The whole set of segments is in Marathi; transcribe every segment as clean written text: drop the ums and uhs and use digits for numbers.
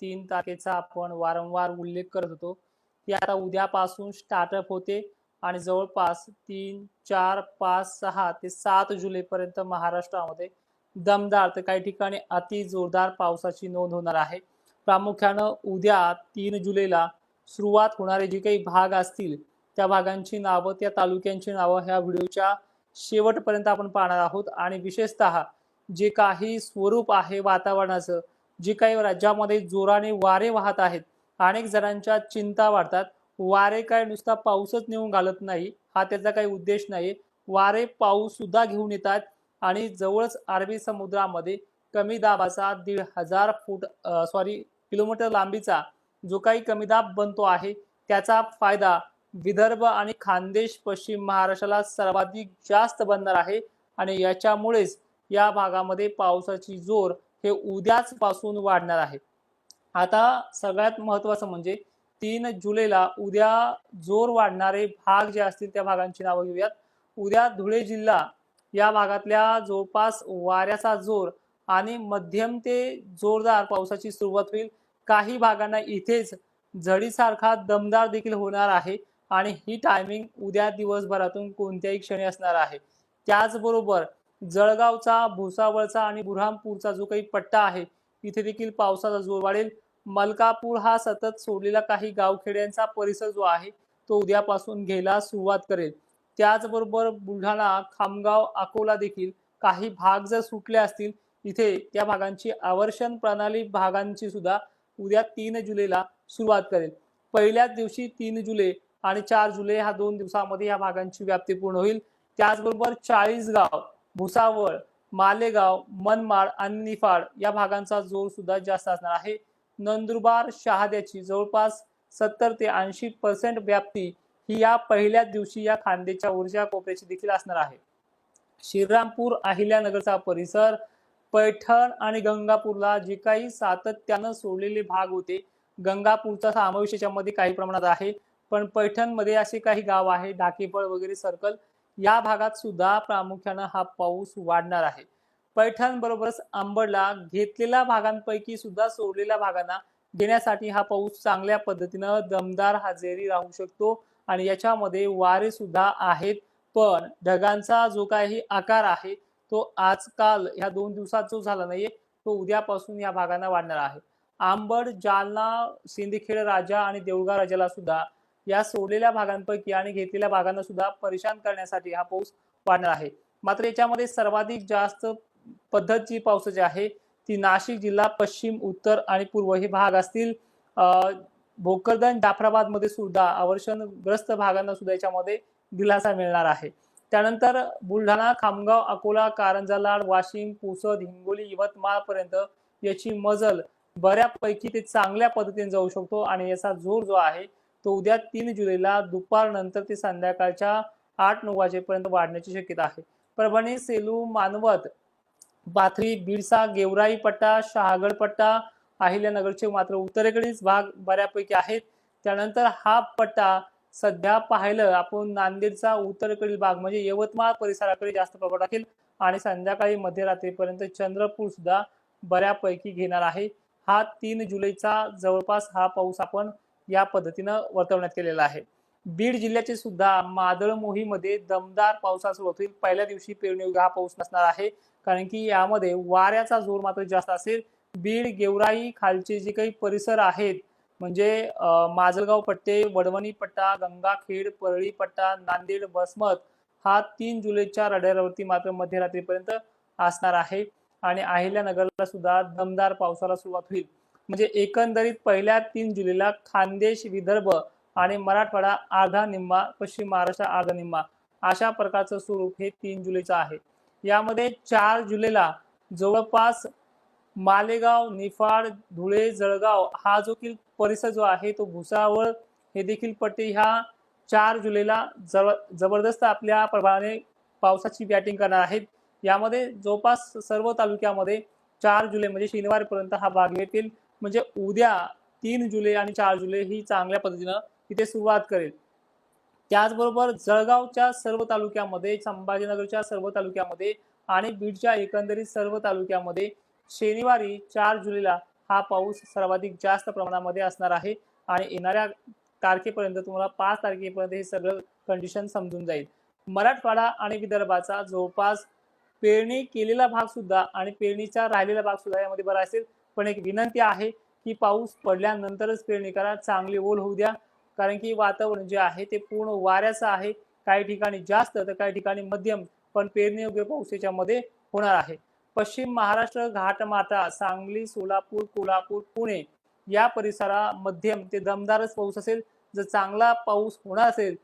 3 तारखेचा आपण वारंवार उल्लेख करत होतो. ती आता उद्यापासून स्टार्टअप होते आणि जवळपास 3, 4, 5, 6 ते 7 जुलैपर्यंत महाराष्ट्रामध्ये दमदार तर काही ठिकाणी अति जोरदार पावसाची नोंद होणार आहे. प्रामुख्यानं उद्या 3 जुलैला सुरुवात होणारे जे काही भाग असतील त्या भागांची नावं, त्या तालुक्यांची नावं ह्या व्हिडिओच्या शेवटपर्यंत आपण पाहणार आहोत आणि विशेषतः जे काही स्वरूप आहे वातावरणाचं, जे काही राज्यामध्ये जोराने वारे वाहत आहेत, अनेक जणांच्या चिंता वाढतात. वारे काय नुसता पाऊसच नेऊन घालत नाही, हा त्याचा काही उद्देश नाही. वारे पाऊस सुद्धा घेऊन येतात आणि जवळच अरबी समुद्रामध्ये कमी दाबाचा 1,500 फूट किलोमीटर लांबीचा जो काही कमी दाब बनतो आहे, त्याचा फायदा विदर्भ आणि खानदेश पश्चिम महाराष्ट्राला सर्वाधिक जास्त बनणार आहे आणि याच्यामुळेच या भागामध्ये पावसाची जोर हे उद्याच पासून वाढणार आहे. आता सगळ्यात महत्त्वाचं म्हणजे 3 जुलैला उद्या जोर वाढणारे भाग जे असतील त्या भागांची नावं घेऊयात. उद्या धुळे जिल्हा या भागातल्या जवळपास वाऱ्याचा जोर आणि मध्यम ते जोरदार पावसाची सुरुवात होईल. काही भागांना इथेच झडीसारखा दमदार देखील होणार आहे आणि ही टायमिंग उद्या दिवसभरातून कोणत्याही क्षणी असणार आहे. त्याचबरोबर जळगावचा, भुसावळचा आणि बुऱ्हाणपूरचा जो काही पट्टा आहे, इथे देखील पावसाचा जोर वाढेल. मलकापूर हा सतत सोडलेला काही गावखेड्यांचा परिसर जो आहे, तो उद्यापासून घ्यायला सुरुवात करेल. त्याचबरोबर बुलढाणा, खामगाव, अकोला देखील काही भाग जर सुटले असतील, इथे त्या भागांची आवर्षण प्रणाली भागांची सुद्धा उद्या 3 जुलैला सुरुवात करेल. पहिल्याच दिवशी 3 जुलै आणि 4 जुलै ह्या 2 दिवसांमध्ये या भागांची व्याप्ती पूर्ण होईल. त्याचबरोबर चाळीसगाव, भुसावळ, मालेगाव, मनमाड आणि निफाड या भागांचा जोर सुद्धा जास्त असणार आहे. नंदुरबार, शहाद्याची जवळपास 70 ते 80% व्याप्ती ही या पहिल्याच दिवशी या खानदेशच्या ऊर्जा कोपऱ्याची देखील असणार आहे. श्रीरामपूर, अहिल्यानगरचा परिसर, पैठण आणि गंगापूरला जे काही सातत्यानं सोडलेले भाग होते, गंगापूरचा समावेश याच्यामध्ये काही प्रमाणात आहे, पण पैठणमध्ये असे काही गाव आहे, ढाकेफळ वगैरे सर्कल, या भागात सुद्धा प्रामुख्यानं हा पाऊस वाढणार आहे. पैठण बरोबरच अंबडला घेतलेल्या भागांपैकी सुद्धा सोडलेल्या भागांना घेण्यासाठी हा पाऊस चांगल्या पद्धतीनं दमदार हजेरी राहू शकतो आणि याच्यामध्ये वारे सुद्धा आहेत. पण ढगांचा जो काही आकार आहे तो आजकाल ह्या 2 दिवसात जो झाला नाहीये, तो उद्यापासून या भागांना वाढणार आहे. आंबड, जालना, सिंदखेड राजा आणि देऊळगाव राजाला सुद्धा या सोडलेल्या भागांपैकी आणि घेतलेल्या भागांना सुद्धा परेशान करण्यासाठी हा पाऊस वाढणार आहे. मात्र याच्यामध्ये सर्वाधिक जास्त पद्धत जी पावसाची आहे ती नाशिक जिल्हा, पश्चिम, उत्तर आणि पूर्व हे भाग असतील. भोकरदन, जाफराबाद मध्ये सुद्धा अवर्षणग्रस्त भागांना सुद्धा याच्यामध्ये दिलासा मिळणार आहे. त्यानंतर बुलढाणा, खामगाव, अकोला, कारंजा, लाड, वाशिम, पुसद, हिंगोली, यवतमाळ पर्यंत याची मजल बऱ्यापैकी ते चांगल्या पद्धतीने जाऊ शकतो आणि याचा जोर जो आहे तो उद्या 3 जुलैला दुपारनंतर ते संध्याकाळच्या 8-9 वाजेपर्यंत वाढण्याची शक्यता आहे. परभणी, सेलू, मानवत, पाथरी, बिरसा, गेवराई पट्टा, शहागड पट्टा, अहिल्यानगरचे मात्र उत्तरेकडील भाग बऱ्यापैकी आहेत. त्यानंतर हा पट्टा सध्या पाहिलं आपण नांदेडचा उत्तरेकडील भाग म्हणजे यवतमाळ परिसराकडे जास्त प्रभाव टाकेल आणि संध्याकाळी मध्यरात्रीपर्यंत चंद्रपूर सुद्धा बऱ्यापैकी घेणार आहे. हा 3 जुलैचा जवळपास हा पाऊस आपण या पद्धतीनं वर्तवण्यात केलेला आहे. बीड जिल्ह्याचे सुद्धा मादळ मोहीमध्ये दमदार पावसाचा सुरुवात होईल. पहिल्या दिवशी पेरणीयोग्य हा पाऊस नसणार आहे, कारण की यामध्ये वाऱ्याचा जोर मात्र जास्त असेल. बीड, गेवराई खालचे जे काही परिसर आहेत म्हणजे माजलगाव पट्टे, वडवणी पट्टा, गंगाखेड, परळी पट्टा, नांदेड, वसमत हा 3 जुलैच्या रडारवरती मात्र मध्यरात्रीपर्यंत असणार आहे आणि अहिल्यानगरला सुद्धा दमदार पावसाला सुरुवात होईल. म्हणजे एकंदरीत पहिल्या 3 जुलैला खानदेश, विदर्भ आणि मराठवाडा अर्धा निम्मा, पश्चिम महाराष्ट्र अर्धा निम्मा अशा प्रकारचं स्वरूप हे 3 जुलैचं आहे. यामध्ये 4 जुलैला जवळपास मालेगाव, निफाड, धुळे, जळगाव हा जो की परिसर जो आहे तो भुसावळ हे देखील पट्टे ह्या 4 जुलैला जबरदस्त आपल्या प्रभावाने पावसाची बॅटिंग करणार आहेत. यामध्ये जवळपास सर्व तालुक्यामध्ये 4 जुलै म्हणजे शनिवारपर्यंत हा भाग येतील. म्हणजे उद्या 3 जुलै आणि 4 जुलै ही चांगल्या पद्धतीनं इथे सुरुवात करेल. त्याचबरोबर जळगावच्या सर्व तालुक्यामध्ये, संभाजीनगरच्या सर्व तालुक्यामध्ये आणि बीडच्या एकंदरीत सर्व तालुक्यामध्ये शनिवारी 4 जुलैला हा पाऊस सर्वाधिक जास्त प्रमाणामध्ये असणार आहे आणि येणाऱ्या तारखेपर्यंत तुम्हाला 5 तारखेपर्यंत हे सगळं कंडिशन समजून जाईल. मराठवाडा आणि विदर्भाचा जवळपास पेरणी केलेला भाग सुद्धा आणि पेरणीचा राहिलेला भाग सुद्धा यामध्ये बरा असेल, पण एक विनंती आहे की पाऊस पडल्यानंतरच पेरणी करा, चांगली ओल होऊ द्या, कारण की वातावरण जे आहे ते पूर्ण वाऱ्याचं आहे. काही ठिकाणी जास्त तर काही ठिकाणी मध्यम, पण पेरणी योग्य पाऊस याच्यामध्ये होणार आहे. पश्चिम महाराष्ट्र, घाटमाथा, सांगली, सोलापूर, कोल्हापूर, पुणे या परिसरात मध्यम ते दमदारच पाऊस असेल. जर चांगला पाऊस होणार असेल,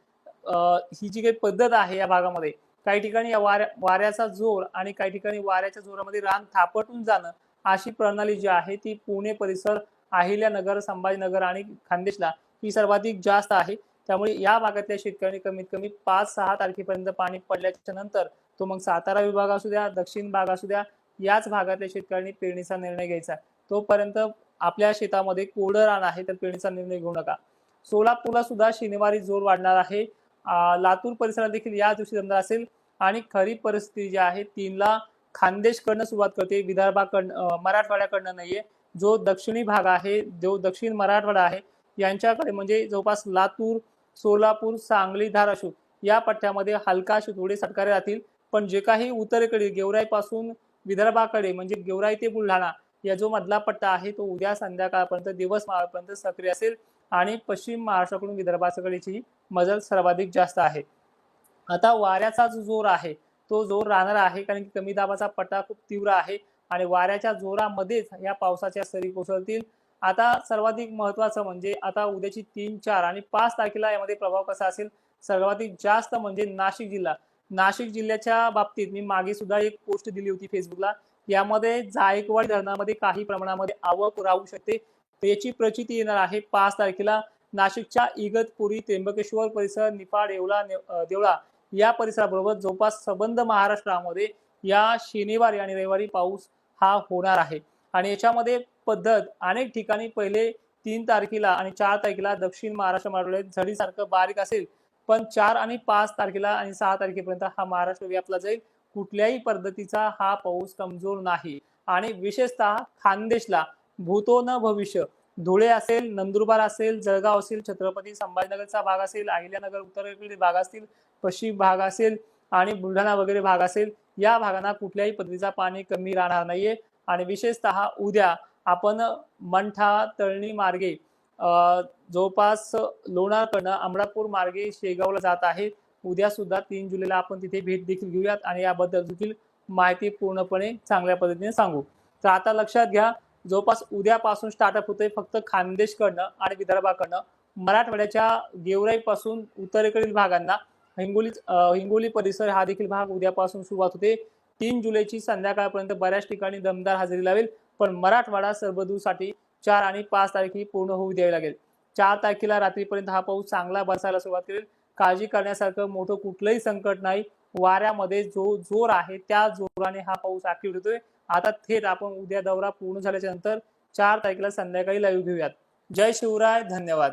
ही जी काही पद्धत आहे या भागामध्ये, काही ठिकाणी या वाऱ्याचा जोर आणि काही ठिकाणी वाऱ्याच्या जोरामध्ये रान थापटून जाणं, अशी प्रणाली जी आहे ती पुणे परिसर, अहिल्यानगर, संभाजीनगर आणि खान्देशला ही सर्वाधिक जास्त आहे. त्यामुळे या भागातल्या शेतकऱ्यांनी कमीत कमी 5-6 तारखेपर्यंत पाणी पडल्याच्या नंतर, तो मग सातारा विभाग असू द्या, दक्षिण भाग असू द्या, याच भागातल्या शेतकऱ्यांनी पेरणीचा निर्णय घ्यायचा. तोपर्यंत आपल्या शेतामध्ये कोरडं रान आहे तर पेरणीचा निर्णय घेऊ नका. सोलापूरला सुद्धा शनिवारी जोर वाढणार आहे. लातूर परिसरात देखील या दिवशी दमदार असेल आणि खरीप परिस्थिती जी आहे 3ला खानदेशकडनं सुरुवात करते, विदर्भाकडनं, मराठवाड्याकडनं नाहीये. जो दक्षिणी भाग आहे, जो दक्षिण मराठवाडा आहे, यांच्याकडे म्हणजे जवळपास लातूर, सोलापूर, सांगली, धाराशिव या पट्ट्यामध्ये हलकाशे थोडे सटकारे राहतील. पण जे काही उत्तरेकडे गेवराईपासून विदर्भाकडे म्हणजे गेवराई ते बुलढाणा या जो मधला पट्टा आहे तो उद्या संध्याकाळपर्यंत दिवस मावळपर्यंत सक्रिय असेल आणि पश्चिम महाराष्ट्राकडून विदर्भाकडे मजल सर्वाधिक जास्त आहे. आता वाऱ्याचा जो जोर आहे तो जोर राहणार आहे, कारण की कमी दाबाचा पट्टा खूप तीव्र आहे आणि वाऱ्याच्या जोरामध्येच या पावसाच्या सरी कोसळतील. आता सर्वाधिक महत्त्वाचं म्हणजे आता उद्याची 3, 4 आणि 5 तारखेला यामध्ये प्रभाव कसा असेल. सर्वाधिक जास्त म्हणजे नाशिक जिल्हा. नाशिक जिल्ह्याच्या बाबतीत मी मागे सुद्धा एक पोस्ट दिली होती फेसबुकला. यामध्ये जायकवाडी धरणामध्ये काही प्रमाणामध्ये आवक राहू शकते. याची प्रचिती येणार आहे 5 तारखेला. नाशिकच्या इगतपुरी, त्र्यंबकेश्वर परिसर, निफाड, येवला, देवळा या परिसराबरोबर जवळपास संबंध महाराष्ट्रामध्ये या शनिवारी आणि रविवारी पाऊस हा होणार आहे. आणि याच्यामध्ये पद्धत अनेक ठिकाणी पहिले 3 तारखेला आणि 4 तारखेला दक्षिण महाराष्ट्र मराठवाड्यात झडीसारखं बारीक असेल, पण 4 आणि 5 तारखेला आणि 6 तारखेपर्यंत हा महाराष्ट्र व्यापला जाईल. कुठल्याही पद्धतीचा हा पाऊस कमजोर नाही आणि विशेषतः खानदेशला भूतो न भविष्य, धुळे असेल, नंदुरबार असेल, जळगाव असेल, छत्रपती संभाजीनगरचा भाग असेल, अहिल्यानगर उत्तरेकडील भाग असतील, पश्चिम भाग असेल आणि बुलढाणा वगैरे भाग असेल, या भागांना कुठल्याही पद्धतीचा पाणी कमी राहणार नाहीये. आणि विशेषतः उद्या आपण मंठा, तळणी मार्गे जवळपास लोणारकडनं अमरापूर मार्गे शेगावला जात आहे. उद्या सुद्धा 3 जुलैला आपण तिथे भेट देखील घेऊयात आणि याबद्दल देखील माहिती पूर्णपणे चांगल्या पद्धतीने सांगू. तर आता लक्षात घ्या, जवळपास उद्यापासून स्टार्टअप होतोय फक्त खानदेशकडनं आणि विदर्भाकडनं. मराठवाड्याच्या गेवराईपासून उत्तरेकडील भागांना हिंगोली परिसर हा देखील भाग उद्यापासून सुरुवात होते. 3 जुलैची संध्याकाळपर्यंत बऱ्याच ठिकाणी दमदार हजेरी लावेल, पण मराठवाडा सरबदूसाठी 4 आणि 5 तारखे पूर्ण होऊ द्यावी लागेल. 4 तारखेला रात्रीपर्यंत हा पाऊस चांगला बरसायला सुरुवात करेल. काळजी करण्यासारखं मोठं कुठलंही संकट नाही. वाऱ्यामध्ये जो जोर आहे त्या जोराने हा पाऊस ऍक्टिव्ह होतोय. आता थेट आपण उद्या दौरा पूर्ण झाल्याच्या नंतर 4 तारखेला संध्याकाळी लाईव्ह घेऊयात. जय शिवराय, धन्यवाद.